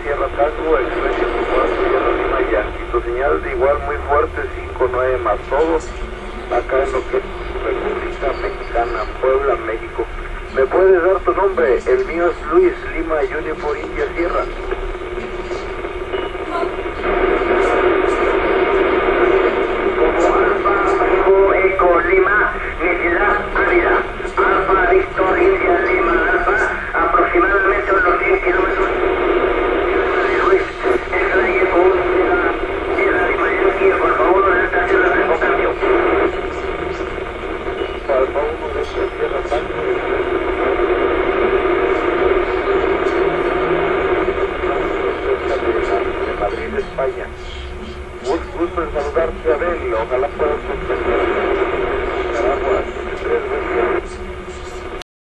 Sierra Tango, Expreso Cuarto, Sierra Lima Yankee. Tu señal de igual muy fuerte, 5-9 más todos, acá en lo que es República Mexicana, Puebla, México. ¿Me puedes dar tu nombre? El mío es Luis Lima Unifor India Sierra. Como Alfa Eco Lima, Isla Ávila, Alfa Víctor India Lima Alfa, aproximadamente unos 100 kilómetros. Luis, es la Eco Sierra Lima Yankee, por favor, una estación de recambio. Alfa 1 de Sierra Tango, de Madrid, España. Gusto en saludarte, Abel. Ojalá puedas comprender.